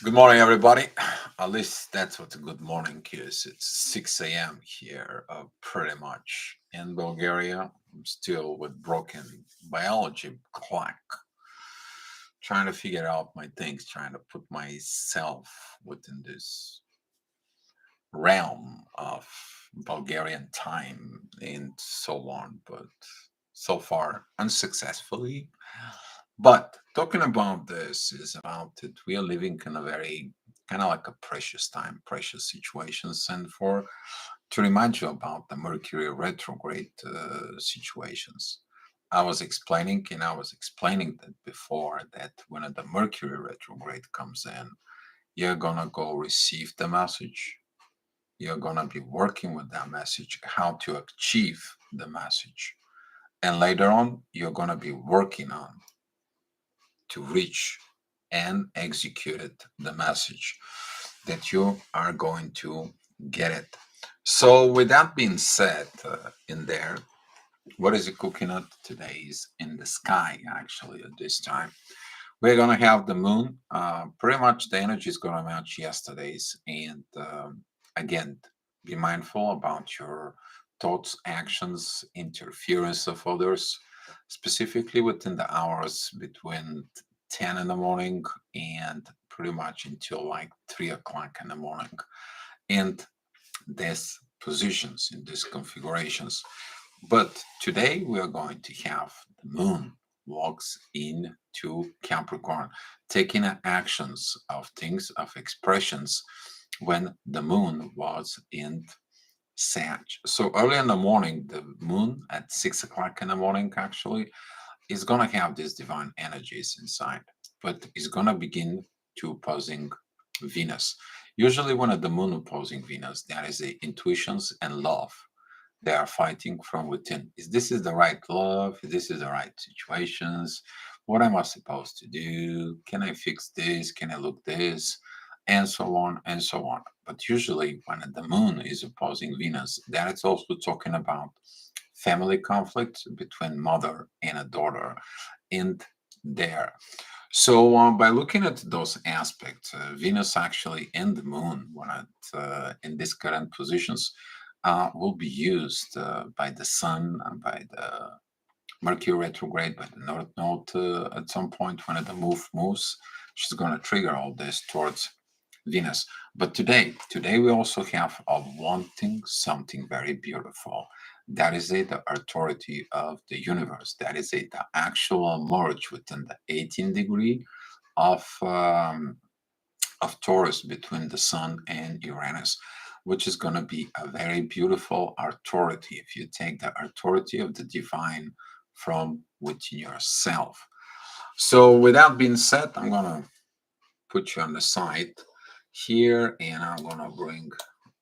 Good morning, everybody. At least that's what a good morning is. It's 6 a.m. here, pretty much in Bulgaria. I'm still with broken biology clock, trying to figure out my things, trying to put myself within this realm of Bulgarian time and so on, but so far unsuccessfully. But talking about this is about that we are living in a very kind of like a precious time, precious situations, and for to remind you about the Mercury retrograde situations. I was explaining that before that when the Mercury retrograde comes in, you're gonna go receive the message. You're gonna be working with that message, how to achieve the message, and later on, you're gonna be working on to reach and executed the message that you are going to get it. So, with that being said, in there, what is it cooking up today is in the sky actually at this time. We're gonna have the moon. Pretty much the energy is gonna match yesterday's, and again, be mindful about your thoughts, actions, interference of others, specifically within the hours between 10 in the morning and pretty much until like 3 o'clock in the morning. And these positions in these configurations. But today we are going to have the moon walks into Capricorn, taking actions of things, of expressions when the moon was in Sag. So early in the morning, the moon at 6 o'clock in the morning actually is going to have these divine energies inside, but it's going to begin to opposing Venus. Usually, when the moon opposing Venus, there is a intuitions and love. They are fighting from within. Is this is the right love? This is the right situations? What am I supposed to do? Can I fix this? Can I look this? And so on and so on. But usually, when the moon is opposing Venus, that is also talking about family conflict between mother and a daughter in there. So by looking at those aspects, Venus actually and the Moon, when in these current positions, will be used by the Sun, by the Mercury retrograde, by the North Node at some point when the moves. She's going to trigger all this towards Venus. But today we also have a wanting something very beautiful. That is it, the authority of the universe. That is it, the actual merge within the 18 degree of um, of Taurus between the Sun and Uranus, which is going to be a very beautiful authority if you take the authority of the divine from within yourself. So, with that being said, I'm going to put you on the side here and I'm going to bring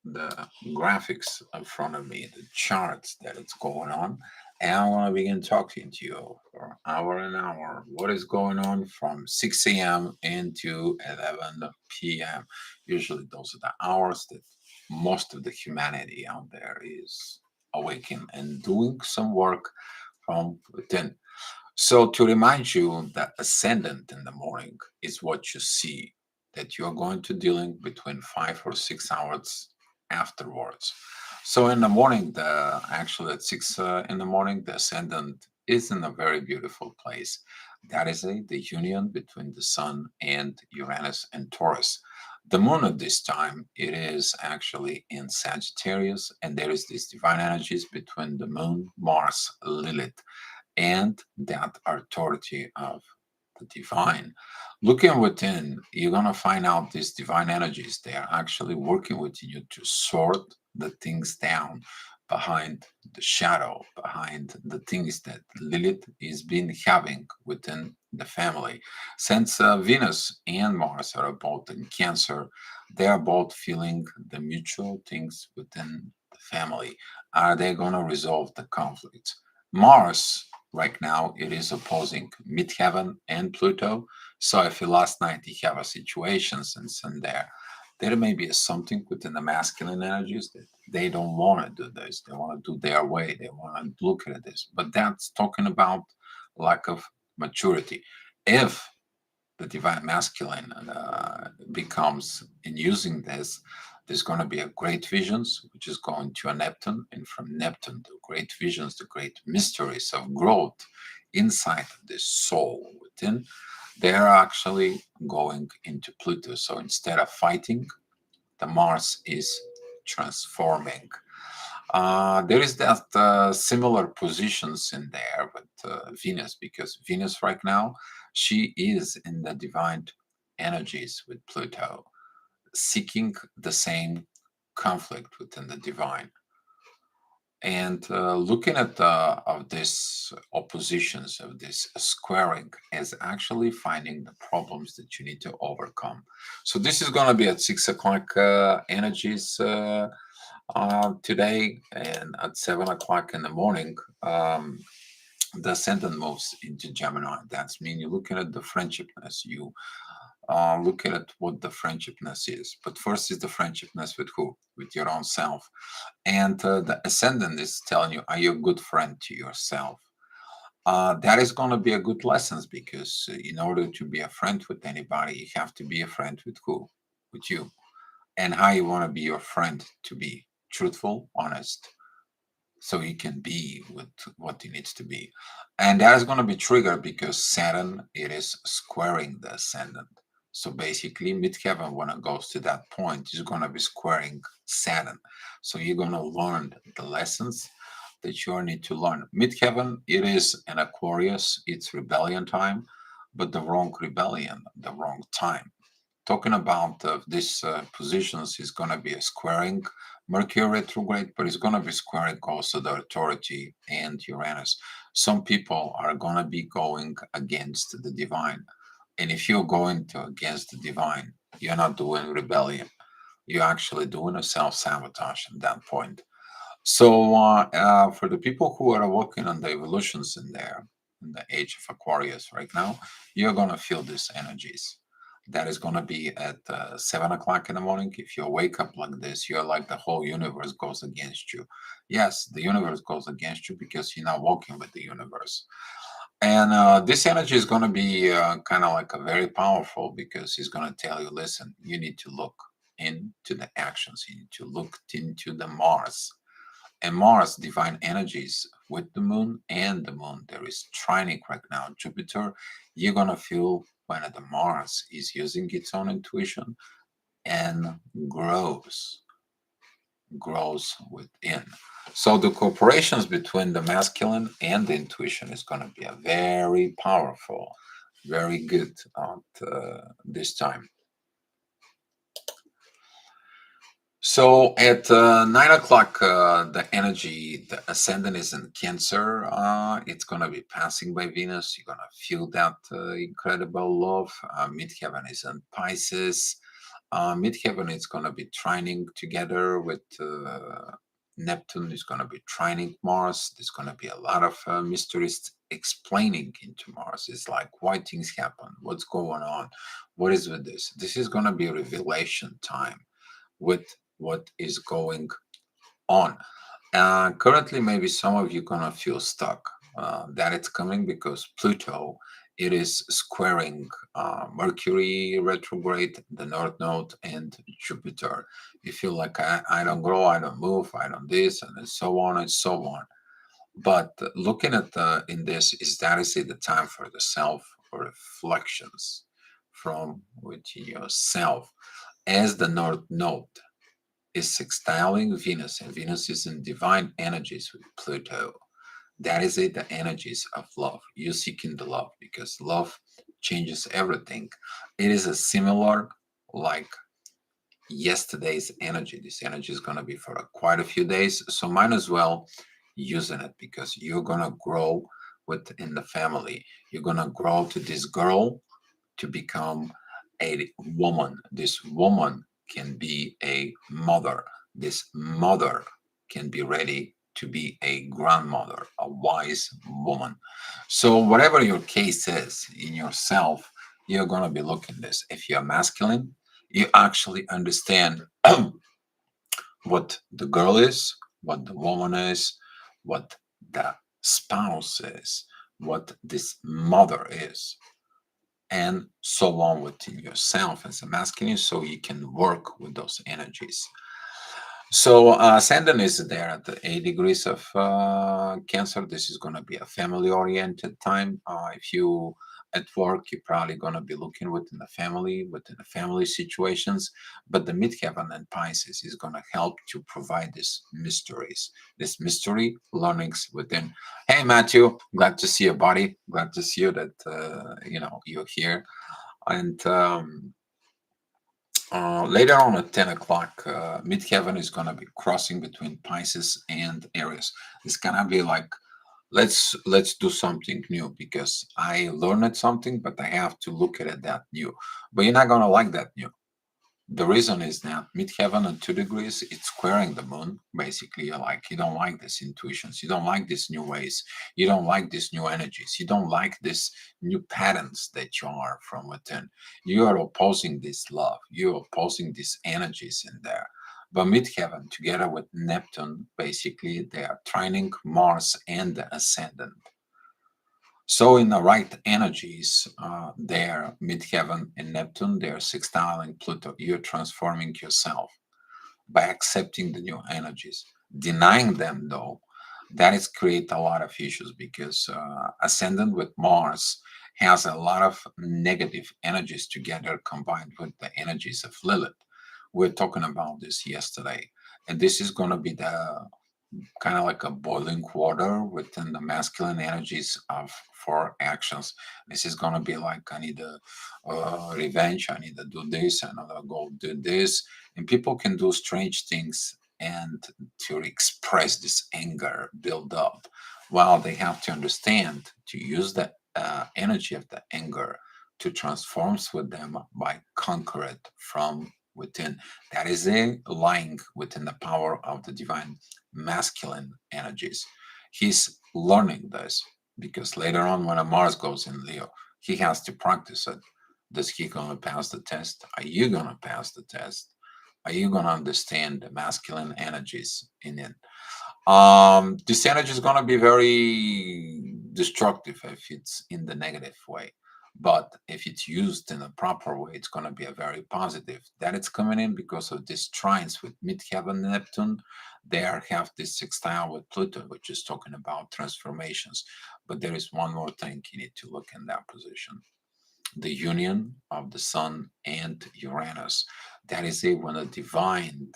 the graphics in front of me, the charts that it's going on. And I want to begin talking to you for hour and hour. What is going on from 6 a.m. into 11 p.m. Usually, those are the hours that most of the humanity out there is awakening and doing some work from within. So, to remind you that ascendant in the morning is what you see, that you're going to dealing between 5 or 6 hours afterwards. So, in the morning, the actually at 6 in the morning, the ascendant is in a very beautiful place. That is the union between the Sun and Uranus and Taurus. The moon at this time, it is actually in Sagittarius, and there is these divine energies between the moon, Mars, Lilith and that authority of the divine. Looking within, you're going to find out these divine energies. They are actually working with you to sort the things down behind the shadow, behind the things that Lilith is been having within the family. Since Venus and Mars are both in Cancer, they are both feeling the mutual things within the family. Are they going to resolve the conflicts? Mars right now it is opposing midheaven and Pluto. So if last night you have a situations and some there may be something within the masculine energies that they don't want to do this. They want to do their way. They want to look at this. But that's talking about lack of maturity. If the divine masculine becomes in using this, there's going to be a great visions, which is going to a Neptune, and from Neptune, the great visions, the great mysteries of growth inside of this soul within, they're actually going into Pluto. So instead of fighting, the Mars is transforming. There is that similar positions in there with Venus, because Venus right now, she is in the divine energies with Pluto, seeking the same conflict within the divine. And looking at of this oppositions, of this squaring, is actually finding the problems that you need to overcome. So this is going to be at 6 o'clock energies today, and at 7 o'clock in the morning, the ascendant moves into Gemini. That's mean you're looking at the friendshipness. You looking at what the friendshipness is. But first is the friendshipness with who? With your own self. And the ascendant is telling you, are you a good friend to yourself? That is going to be a good lessons, because in order to be a friend with anybody, you have to be a friend with who? With you. And how you want to be your friend, to be truthful, honest, so he can be with what he needs to be. And that is going to be triggered because Saturn, it is squaring the ascendant. So basically, midheaven, when it goes to that point, is going to be squaring Saturn. So you're going to learn the lessons that you need to learn. Midheaven, it is an Aquarius, it's rebellion time, but the wrong rebellion, the wrong time. Talking about these positions is going to be a squaring Mercury retrograde, but it's going to be squaring also the authority and Uranus. Some people are going to be going against the divine. And if you're going to against the divine, you're not doing rebellion. You're actually doing a self-sabotage at that point. So for the people who are working on the evolutions in there, in the age of Aquarius right now, you're going to feel these energies. That is going to be at 7 o'clock in the morning. If you wake up like this, you're like the whole universe goes against you. Yes, the universe goes against you because you're not walking with the universe. And this energy is going to be kind of like a very powerful, because he's going to tell you, listen, you need to look into the actions. You need to look into the Mars, and Mars, divine energies with the moon, and the moon, there is trinic right now. Jupiter, you're going to feel when the Mars is using its own intuition and grows within. So the cooperations between the masculine and the intuition is going to be a very powerful, very good at this time. So at 9 o'clock, the energy, the ascendant is in Cancer. It's going to be passing by Venus. You're going to feel that incredible love. Midheaven is in Pisces. Midheaven is going to be trining together with Neptune. Is going to be trining Mars. There's going to be a lot of mysteries explaining into Mars. It's like why things happen, what's going on, what is with this. This is going to be a revelation time with what is going on. Currently, maybe some of you gonna feel stuck. That it's coming because Pluto, it is squaring Mercury retrograde, the North Node, and Jupiter. You feel like I don't grow, I don't move, I don't this, and so on and so on. But looking at in this is that is the time for the self reflections from within yourself, as the North Node is sextiling Venus, and Venus is in divine energies with Pluto. That is it, the energies of love. You're seeking the love because love changes everything. It is a similar like yesterday's energy. This energy is going to be for quite a few days, so might as well using it because you're going to grow within the family. You're going to grow to this girl to become a woman. This woman can be a mother. This mother can be ready to be a grandmother, a wise woman. So whatever your case is in yourself, you're going to be looking this. If you're masculine, you actually understand what the girl is, what the woman is, what the spouse is, what this mother is. and so on within yourself as a masculine, so you can work with those energies. So Ascendant is there at the 8 degrees of Cancer. This is going to be a family-oriented time. If you at work, you're probably going to be looking within the family situations. But the midheaven and Pisces is going to help to provide these mysteries, this mystery learnings within. Hey, Matthew, glad to see you, buddy. Glad to see you that you're here. And later on at 10 o'clock, midheaven is going to be crossing between Pisces and Aries. It's going to be like, let's do something new because I learned something, but I have to look at it that new. But you're not going to like that new. The reason is that midheaven at 2 degrees, it's squaring the moon. Basically, you're like, you don't like these intuitions, you don't like these new ways, you don't like these new energies, you don't like these new patterns that you are from within. You are opposing this love, you're opposing these energies in there. But midheaven, together with Neptune, basically, they are trining Mars and the ascendant. So in the right energies, there, midheaven and Neptune, they're sextiling Pluto. You're transforming yourself by accepting the new energies. Denying them, though, that is create a lot of issues because ascendant with Mars has a lot of negative energies together combined with the energies of Lilith. We're talking about this yesterday, and this is going to be the kind of like a boiling water within the masculine energies of four actions. This is gonna be like I need a revenge. I need to do this. I need to go do this, and people can do strange things and to express this anger build up. While they have to understand to use the energy of the anger to transform with them by conquer it from within. That is a lying within the power of the divine masculine energies. He's learning this because later on, when a Mars goes in Leo, he has to practice it. Does he gonna pass the test? Are you gonna pass the test? Are you gonna understand the masculine energies in it? This energy is going to be very destructive if it's in the negative way. But if it's used in a proper way, it's going to be a very positive. That it's coming in because of these trines with midheaven Neptune. They have this sextile with Pluto, which is talking about transformations. But there is one more thing you need to look in that position: the union of the Sun and Uranus. That is it when a divine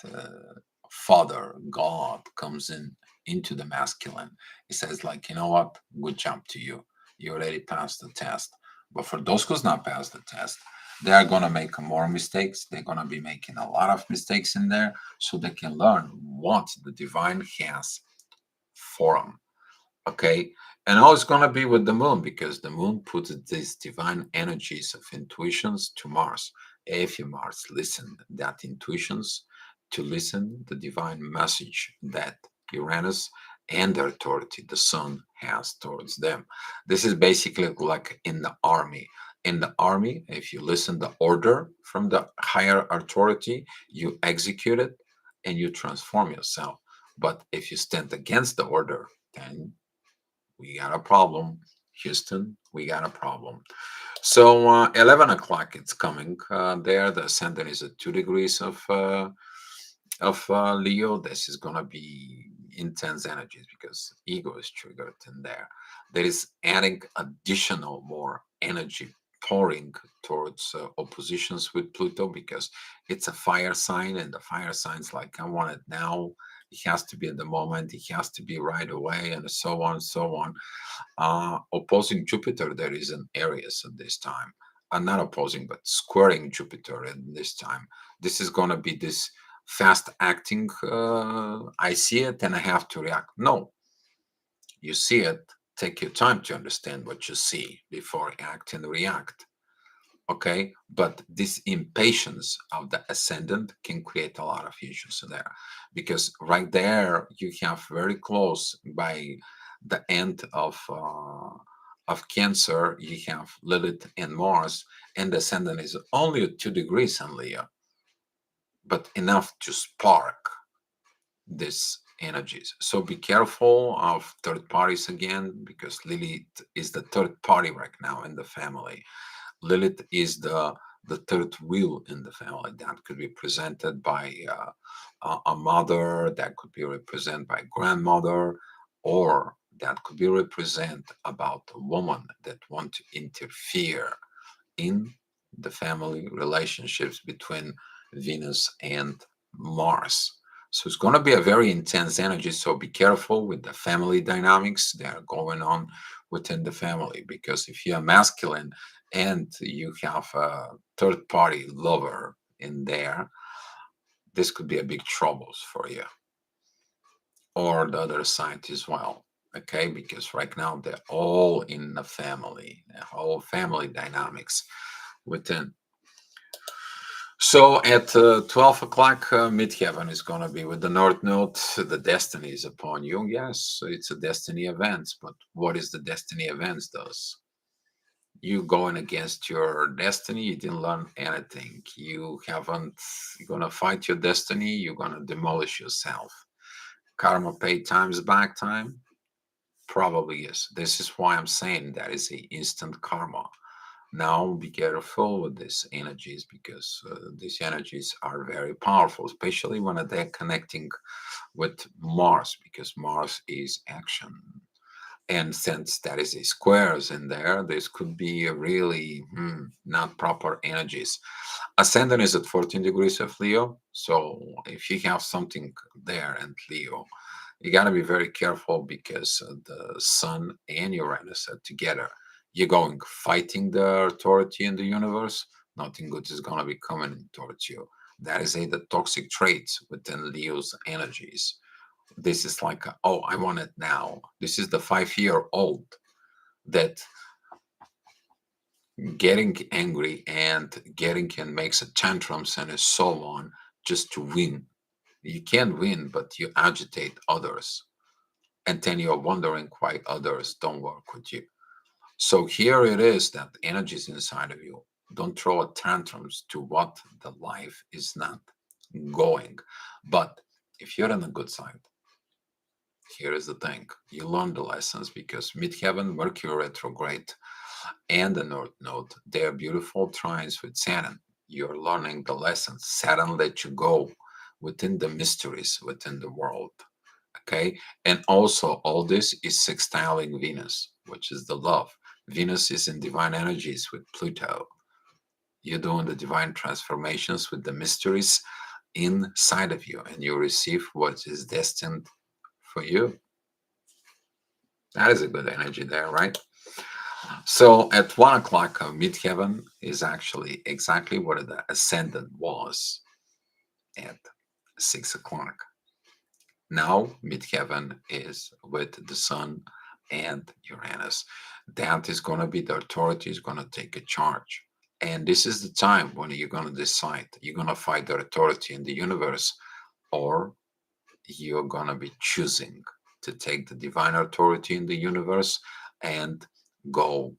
Father, God, comes in into the masculine. He says, like, you know what? Good job to you. You already passed the test. But for those who's not passed the test, they are gonna make more mistakes. They're gonna be making a lot of mistakes in there, so they can learn what the divine has for them. Okay. And how it's going to be with the moon because the moon puts these divine energies of intuitions to Mars. If you Mars listen that intuitions to listen the divine message that Uranus and the authority the sun has towards them. This is basically like in the army. In the army, if you listen the order from the higher authority, you execute it and you transform yourself. But if you stand against the order, then we got a problem. Houston, we got a problem. So 11 o'clock, it's coming there. The ascendant is at 2 degrees of Leo. This is going to be intense energies because ego is triggered in there. There is adding additional more energy pouring towards oppositions with Pluto because it's a fire sign and the fire sign's like, I want it now. It has to be at the moment. It has to be right away, and so on and so on. Opposing Jupiter, there is an Aries at this time. Not opposing, but squaring Jupiter at this time. This is going to be this fast acting. I see it and I have to react. No, you see it. Take your time to understand what you see before act and react. Okay, but this impatience of the ascendant can create a lot of issues there because right there you have very close by the end of Cancer, you have Lilith and Mars, and the ascendant is only at 2 degrees in Leo, but enough to spark these energies. So be careful of third parties again because Lilith is the third party right now in the family. Lilith is the third wheel in the family that could be presented by a mother, that could be represented by grandmother, or that could be represent about a woman that want to interfere in the family relationships between Venus and Mars. So it's going to be a very intense energy. So be careful with the family dynamics that are going on within the family. Because if you're masculine and you have a third party lover in there, this could be a big troubles for you, or the other side as well. Okay, because right now they're all in the family, the whole family dynamics within. So at 12 o'clock, midheaven is going to be with the North Node. The destiny is upon you. Yes, it's a destiny event, but what is the destiny events does? You going against your destiny, you didn't learn anything. You haven't, you're going to fight your destiny, you're going to demolish yourself. Karma pay times back time? Probably yes. This is why I'm saying that is a instant karma. Now be careful with these energies, because these energies are very powerful, especially when they're connecting with Mars, because Mars is action. And since that is a squares in there, this could be a really not proper energies. Ascendant is at 14 degrees of Leo. So if you have something there in Leo, you got to be very careful, because the Sun and Uranus are together. You're going fighting the authority in the universe, nothing good is going to be coming towards you. That is the toxic traits within Leo's energies. This is like, oh, I want it now. This is the 5-year old that getting angry and getting and makes a tantrums and so on just to win. You can't win, but you agitate others. And then you're wondering why others don't work with you. So here it is that energy is inside of you. Don't throw a tantrums to what the life is not going. But if you're on the good side, here is the thing. You learn the lessons, because midheaven, Mercury retrograde, and the North Node, they are beautiful trines with Saturn. You're learning the lessons. Saturn let you go within the mysteries within the world. Okay. And also, all this is sextiling Venus, which is the love. Venus is in divine energies with Pluto. You're doing the divine transformations with the mysteries inside of you, and you receive what is destined for you. That is a good energy there, right? So at 1 o'clock, midheaven is actually exactly what the ascendant was at 6 o'clock. Now midheaven is with the Sun and Uranus. That is going to be the authority is going to take a charge. And this is the time when you're going to decide, you're going to fight the authority in the universe, or you're going to be choosing to take the divine authority in the universe and go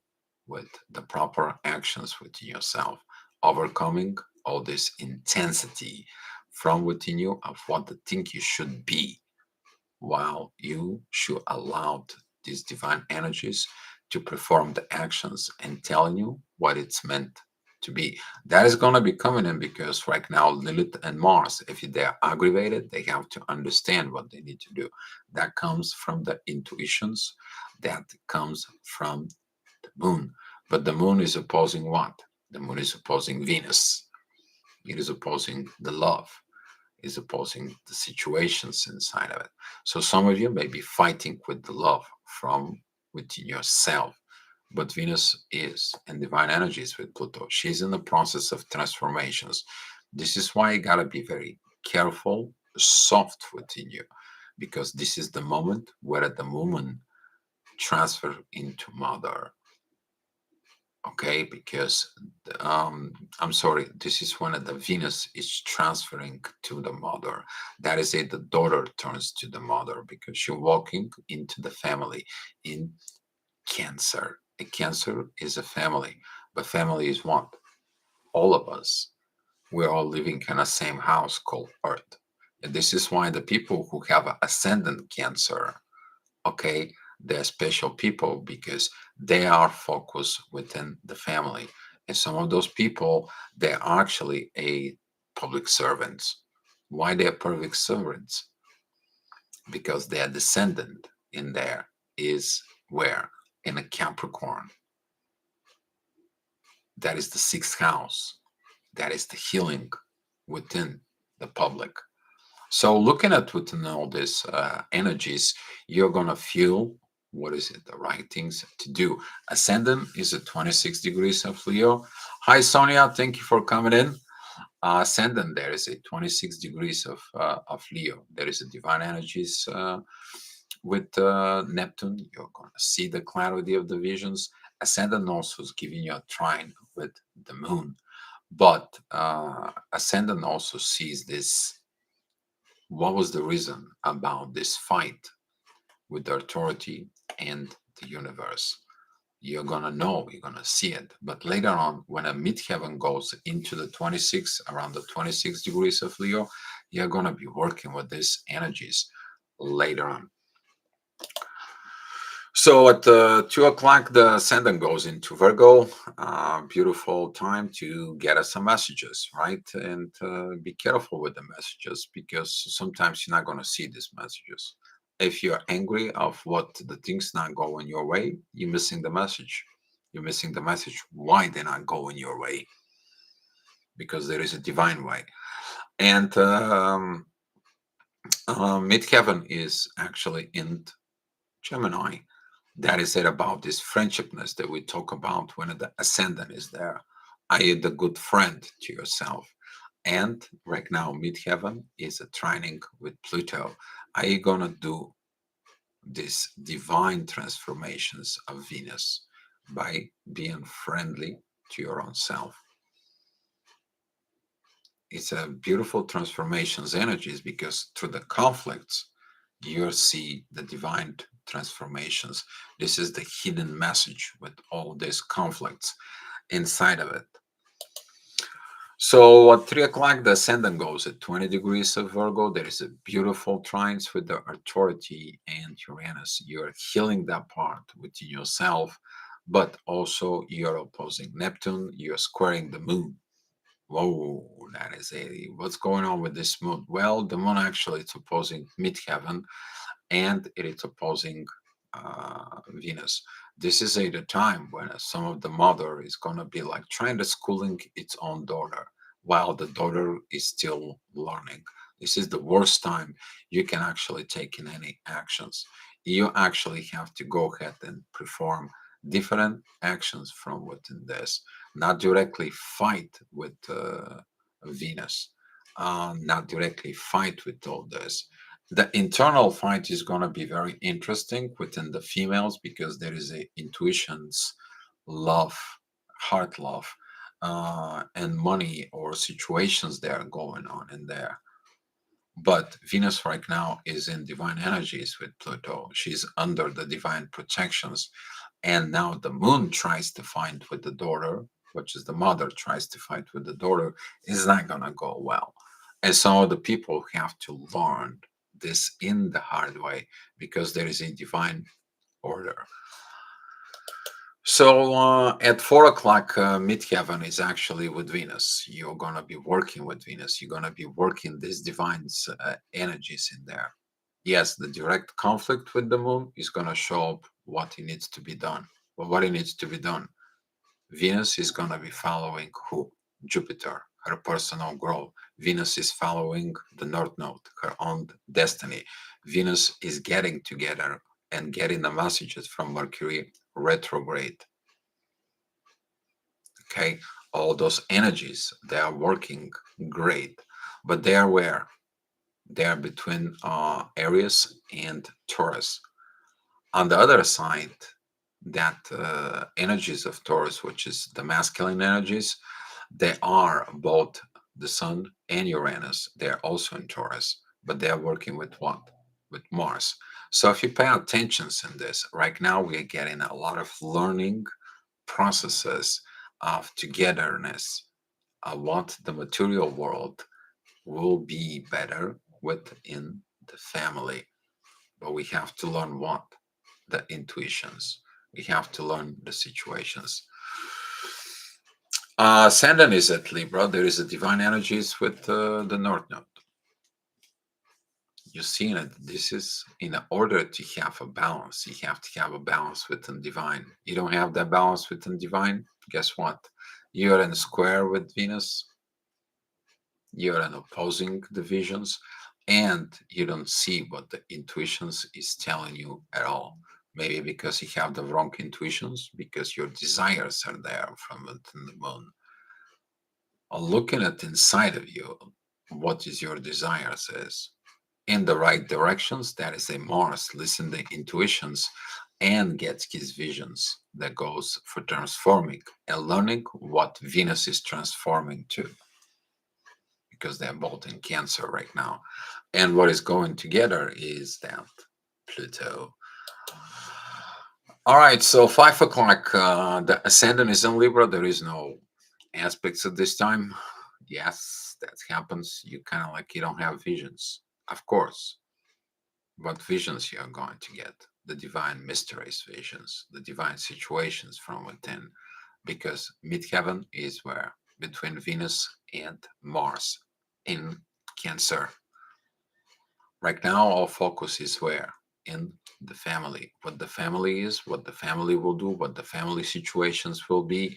with the proper actions within yourself, overcoming all this intensity from within you of what the thing you should be, while you should allow these divine energies to perform the actions and telling you what it's meant to be. That is going to be coming in, because right now Lilith and Mars, if they're aggravated, they have to understand what they need to do. That comes from the intuitions, that comes from the moon. But the moon is opposing what? The moon is opposing Venus. It is opposing the love, is opposing the situations inside of it. So some of you may be fighting with the love from within yourself. But Venus is in divine energies with Pluto. She's in the process of transformations. This is why you gotta be very careful, soft within you, because this is the moment where the woman transfer into mother. Okay, because I'm sorry, this is when the Venus is transferring to the mother. That is it, the daughter turns to the mother, because you're walking into the family in Cancer. A Cancer is a family, but family is what? All of us. We're all living in the same house called Earth. And this is why the people who have an ascendant Cancer, okay, they're special people, because they are focused within the family, And some of those people, they're actually a public servants. Why they're public servants? Because their descendant in there is where? In a Capricorn. That is the sixth house. That is the healing within the public. So looking at within all these energies, you're gonna feel what is it, the right things to do. Ascendant is at 26 degrees of Leo. Hi Sonia, thank you for coming in. Ascendant there is a 26 degrees of Leo. There is a divine energies with Neptune. You're gonna see the clarity of the visions. Ascendant also is giving you a trine with the moon, but Ascendant also sees this. What was the reason about this fight with the authority and the universe? You're gonna know, you're gonna see it. But later on, when a midheaven goes into the 26, around the 26 degrees of Leo, you're gonna be working with these energies later on. So at 2 o'clock, the ascendant goes into Virgo. Beautiful time to get us some messages, right? And be careful with the messages because sometimes you're not going to see these messages. If you're angry of what the things not going your way, you're missing the message. You're missing the message why they're not going your way, because there is a divine way. And midheaven is actually in Gemini. That is it about this friendshipness that we talk about when the ascendant is there. Are you the good friend to yourself? And right now, midheaven is a trining with Pluto. Are you gonna do these divine transformations of Venus by being friendly to your own self? It's a beautiful transformations energies because through the conflicts you see the divine transformations. This is the hidden message with all these conflicts inside of it. So at 3 o'clock, the ascendant goes at 20 degrees of Virgo. There is a beautiful trines with the authority and Uranus. You're healing that part within yourself, but also you're opposing Neptune. You're squaring the moon. Whoa, that is a what's going on with this moon? Well, the moon actually is opposing midheaven and it is opposing Venus. This is at a time when some of the mother is going to be like trying to schooling its own daughter while the daughter is still learning. This is the worst time you can actually take in any actions. You actually have to go ahead and perform different actions from within this, not directly fight with Venus, not directly fight with all this. The internal fight is going to be very interesting within the females because there is a intuitions, love, heart love, and money or situations that are going on in there. But Venus right now is in divine energies with Pluto. She's under the divine protections. And now the moon tries to fight with the daughter, which is the mother tries to fight with the daughter, is not going to go well. And so the people have to learn this in the hard way because there is a divine order. So at 4 o'clock, midheaven is actually with Venus. You're going to be working with Venus. You're going to be working these divine energies in there. Yes, the direct conflict with the moon is going to show up what it needs to be done. But what it needs to be done, Venus is going to be following who? Jupiter, her personal growth. Venus is following the North Node, her own destiny. Venus is getting together and getting the messages from Mercury retrograde. Okay, all those energies, they are working great, but they are where? They are between Aries and Taurus. On the other side, that energies of Taurus, which is the masculine energies, they are both the Sun and Uranus. They're also in Taurus, but they're working with what? With Mars. So if you pay attention in this, right now we're getting a lot of learning processes of togetherness. I want the material world will be better within the family, but we have to learn what? The intuitions. We have to learn the situations. Ascendant is at Libra. There is a divine energies with the North Node. You see it. This is in order to have a balance. You have to have a balance within divine. You don't have that balance within divine. Guess what? You're in a square with Venus. You're in opposing divisions, and you don't see what the intuitions is telling you at all. Maybe because you have the wrong intuitions, because your desires are there from within the moon. Or looking at inside of you, what is your desires is in the right directions. That is a Mars listen the intuitions and gets his visions that goes for transforming and learning what Venus is transforming to, because they're both in Cancer right now. And what is going together is that Pluto. All right, so 5 o'clock, the ascendant is in Libra. There is no aspects at this time. Yes, that happens. You kind of like you don't have visions, of course. What visions you are going to get? The divine mysteries visions, the divine situations from within, because midheaven is where between Venus and Mars in Cancer. Right now, our focus is where? In the family. What the family is, what the family will do, what the family situations will be,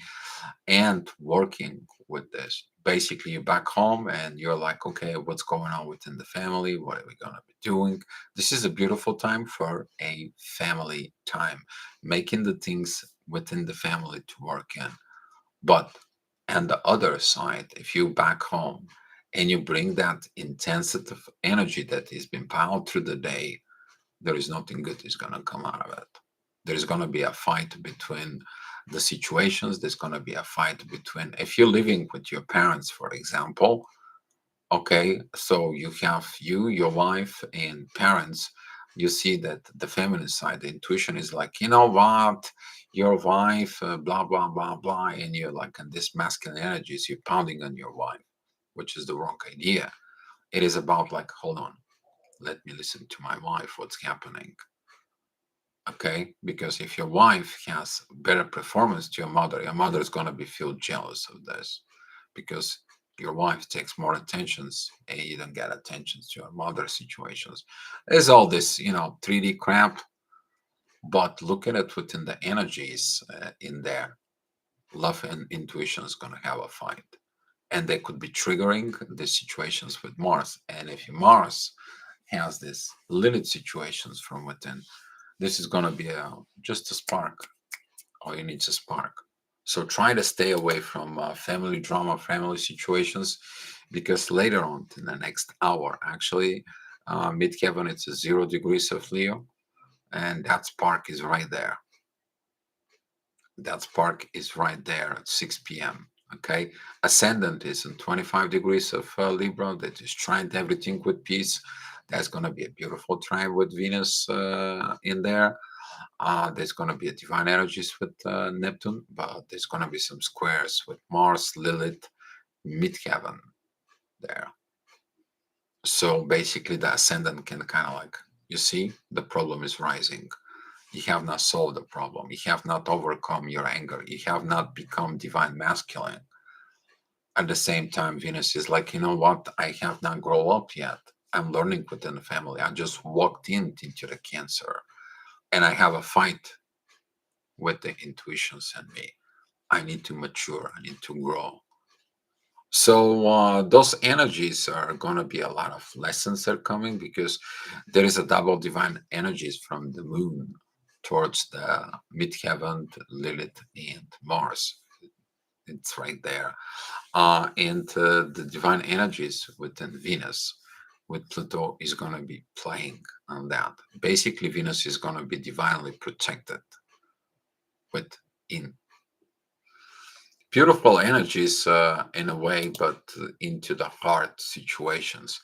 and working with this. Basically, you're back home and you're like, okay, what's going on within the family? What are we going to be doing? This is a beautiful time for a family time, making the things within the family to work in. But on the other side, if you back home and you bring that intensity of energy that has been piled through the day, there is nothing good is going to come out of it. There's going to be a fight between the situations. There's going to be a fight between, if you're living with your parents, for example, okay, so you have you, your wife, and parents. You see that the feminine side, the intuition is like, you know what, your wife, blah, blah, blah, blah. And you're like, and this masculine energies, you're pounding on your wife, which is the wrong idea. It is about like, hold on, let me listen to my wife, what's happening. Okay, because if your wife has better performance to your mother is going to be feel jealous of this, because your wife takes more attentions and you don't get attentions to your mother situations. There's all this 3D crap, but look at it within the energies in there. Love and intuition is going to have a fight, and they could be triggering the situations with Mars. And if Mars has this Lilith situations from within, this is going to be just a spark. All you need is a spark. So try to stay away from family drama, family situations, because later on in the next hour, actually, midheaven it's a 0 degrees of Leo, and that spark is right there. That spark is right there at 6 p.m. Okay, ascendant is in 25 degrees of Libra. That is trying everything with peace. That's going to be a beautiful trine with Venus in there. There's going to be a divine energies with Neptune, but there's going to be some squares with Mars, Lilith, midheaven there. So basically, the ascendant can kind of like, you see, the problem is rising. You have not solved the problem. You have not overcome your anger. You have not become divine masculine. At the same time, Venus is like, you know what? I have not grown up yet. I'm learning within the family. I just walked into the Cancer, and I have a fight with the intuitions in me. I need to mature. I need to grow. So those energies are going to be a lot of lessons are coming, because there is a double divine energies from the moon towards the midheaven, Lilith, and Mars. It's right there. And the divine energies within Venus with Pluto is going to be playing on that. Basically, Venus is going to be divinely protected with in beautiful energies in a way, but into the hard situations.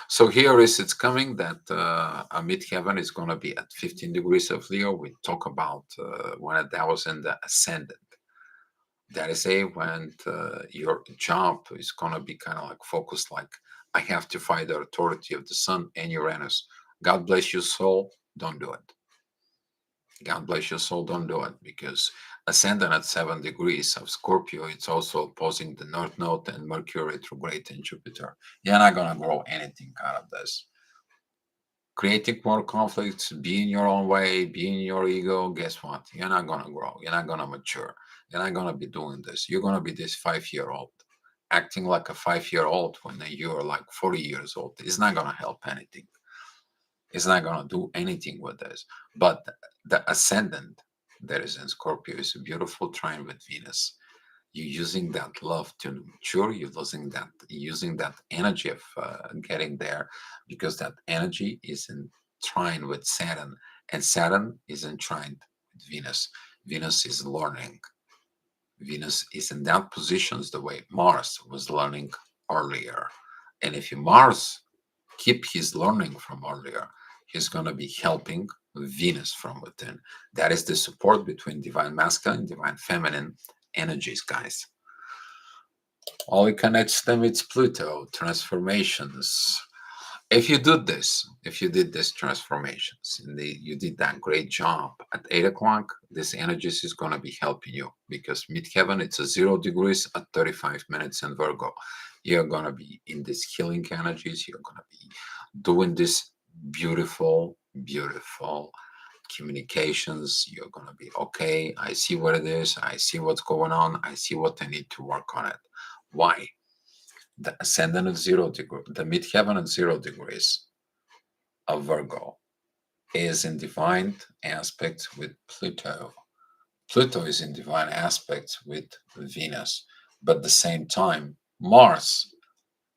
So here is it's coming that a midheaven is going to be at 15 degrees of Leo. We talk about when that was in the ascendant. That is a when your job is going to be kind of like focused, like I have to fight the authority of the sun and Uranus. God bless your soul. Don't do it. God bless your soul, don't do it, because ascendant at 7 degrees of Scorpio, it's also opposing the North Node and Mercury retrograde in Jupiter. You're not gonna grow anything out of this. Creating more conflicts, being your own way, being your ego, guess what? You're not gonna grow. You're not gonna mature. You're not gonna be doing this. You're gonna be this 5-year-old. Acting like a 5-year-old when you're like 40 years old is not gonna help anything. It's not going to do anything with this. But the ascendant that is in Scorpio is a beautiful trine with Venus. You're using that love to mature. You're using that energy of getting there, because that energy is in trine with Saturn, and Saturn is in trine with Venus. Venus is learning. Venus is in that positions the way Mars was learning earlier. And if you Mars keep his learning from earlier, he's going to be helping Venus from within. That is the support between divine masculine and divine feminine energies, guys. All it connects them is Pluto, transformations. If you did this transformations, and you did that great job at 8 o'clock, this energies is going to be helping you, because midheaven, it's a 0 degrees at 35 minutes in Virgo. You're going to be in these healing energies. You're going to be doing this beautiful, beautiful communications. You're going to be okay. I see what it is. I see what's going on. I see what I need to work on it. Why? The ascendant of 0 degree, the midheaven at 0 degrees of Virgo is in divine aspect with Pluto. Pluto is in divine aspect with Venus, but at the same time, Mars,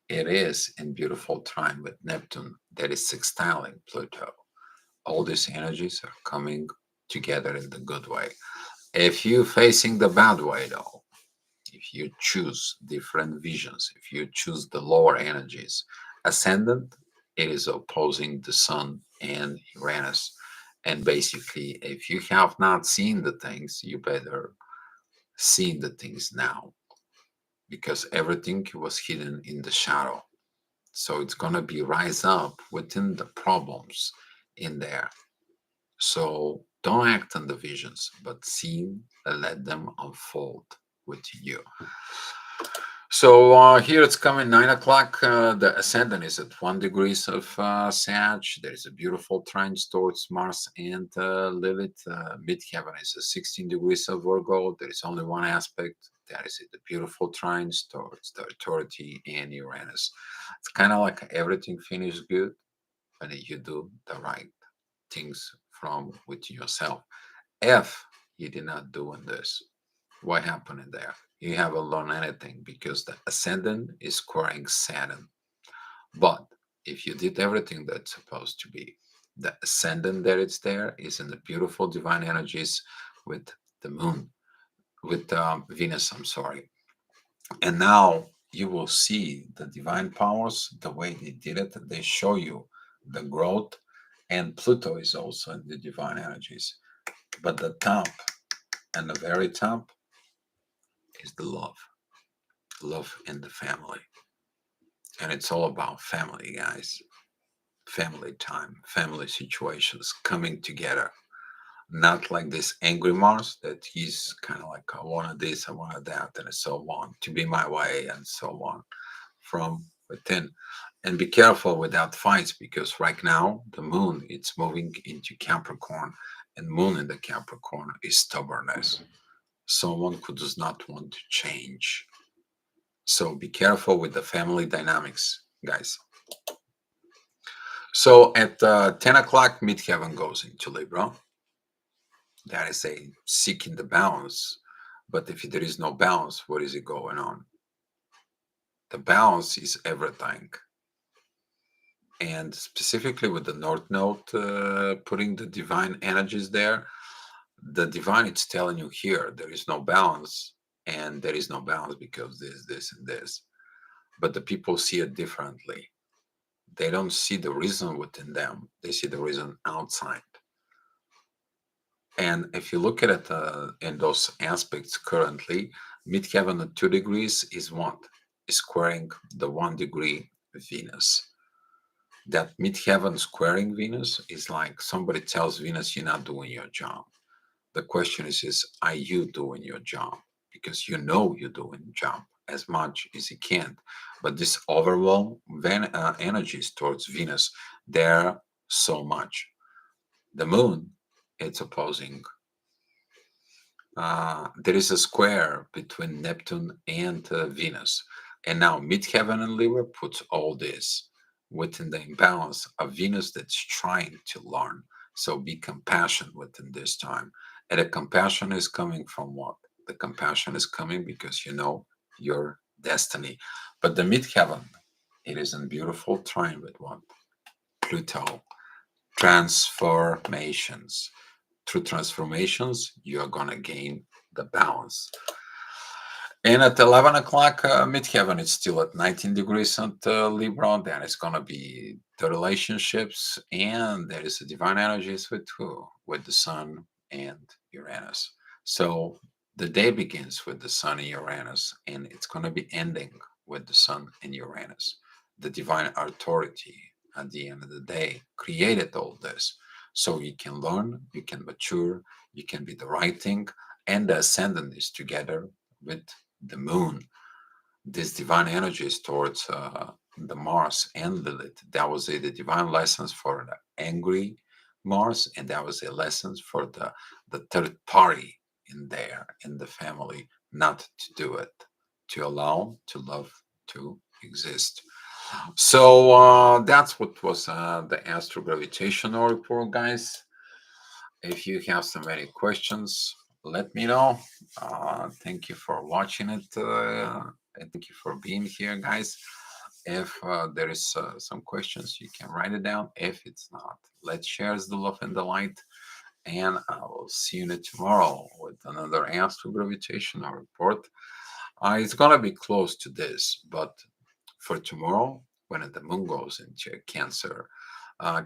it is in beautiful trine with Neptune that is sextiling Pluto. All these energies are coming together in the good way. If you're facing the bad way, though, if you choose different visions, if you choose the lower energies, ascendant, it is opposing the sun and Uranus. And basically, if you have not seen the things, you better see the things now, because everything was hidden in the shadow. So it's going to be rise up within the problems in there. So don't act on the visions, but see and let them unfold with you. So here it's coming 9 o'clock. The ascendant is at 1 degrees of Sag. There is a beautiful trine towards Mars and Lilith. Midheaven is at 16 degrees of Virgo. There is only one aspect. That is it, the beautiful trines towards the authority and Uranus. It's kind of like everything finishes good when you do the right things from within yourself. If you did not do this, what happened in there? You haven't learned anything, because the ascendant is squaring Saturn. But if you did everything that's supposed to be, the ascendant that it's there is in the beautiful divine energies with the moon, with Venus, I'm sorry. And now you will see the divine powers, the way they did it. They show you the growth, and Pluto is also in the divine energies. But the top and the very top is the love in the family. And it's all about family, guys. Family time, family situations coming together. Not like this angry Mars that he's kind of like, I wanted this, I wanted that, and so on, to be my way, and so on, from within. And be careful with that fights, because right now the moon, it's moving into Capricorn, and moon in the Capricorn is stubbornness. Someone who does not want to change. So be careful with the family dynamics, guys. So at 10 o'clock, midheaven goes into Libra. That is a seeking the balance. But if there is no balance, what is it going on? The balance is everything. And specifically with the North Node putting the divine energies there, the divine it's telling you here there is no balance, and there is no balance because this, and this. But the people see it differently. They don't see the reason within them, they see the reason outside. And if you look at it in those aspects currently, midheaven at 2 degrees is what? Is squaring the 1 degree Venus. That midheaven squaring Venus is like somebody tells Venus, you're not doing your job. The question is are you doing your job? Because you know you're doing your job as much as you can. But this overwhelm energies towards Venus, there so much. The moon, it's opposing. There is a square between Neptune and Venus. And now midheaven and Libra puts all this within the imbalance of Venus that's trying to learn. So be compassionate within this time. And the compassion is coming from what? The compassion is coming because you know your destiny. But the midheaven, it is in beautiful trine with what? Pluto. Transformations. Through transformations, you are going to gain the balance. And at 11 o'clock, midheaven, it's still at 19 degrees at Libra. Then it's going to be the relationships, and there is a divine energies with who? With the Sun and Uranus. So the day begins with the Sun and Uranus, and it's going to be ending with the Sun and Uranus. The divine authority at the end of the day created all this. So you can learn, you can mature, you can be the right thing, and the ascendant is together with the moon. This divine energy is towards the Mars and Lilith. That was the divine lessons for the angry Mars, and that was a lessons for the third party in there in the family not to do it, to allow to love to exist. So that's what was the astro gravitational report, guys. If you have so many questions, let me know. Thank you for watching it, and thank you for being here, guys. If there is some questions, you can write it down. If it's not, let's share the love and the light. And I will see you tomorrow with another astro gravitational report. It's gonna be close to this, but for tomorrow, when the moon goes into Cancer,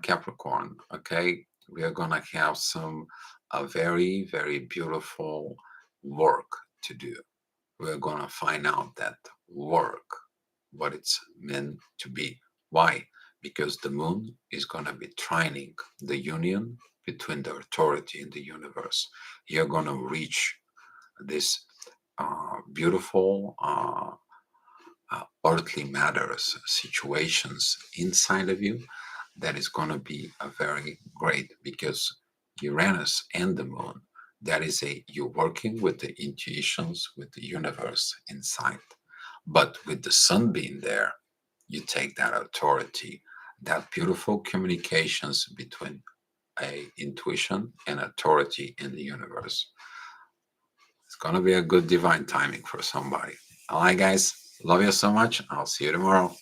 Capricorn, okay, we are gonna have some a very, very beautiful work to do. We're gonna find out that work, what it's meant to be. Why? Because the moon is gonna be trining the union between the authority in the universe. You're gonna reach this beautiful earthly matters, situations inside of you that is going to be a very great because Uranus and the moon, that is a you're working with the intuitions with the universe inside. But with the sun being there, you take that authority, that beautiful communications between a intuition and authority in the universe. It's going to be a good divine timing for somebody. All right, guys. Love you so much. I'll see you tomorrow.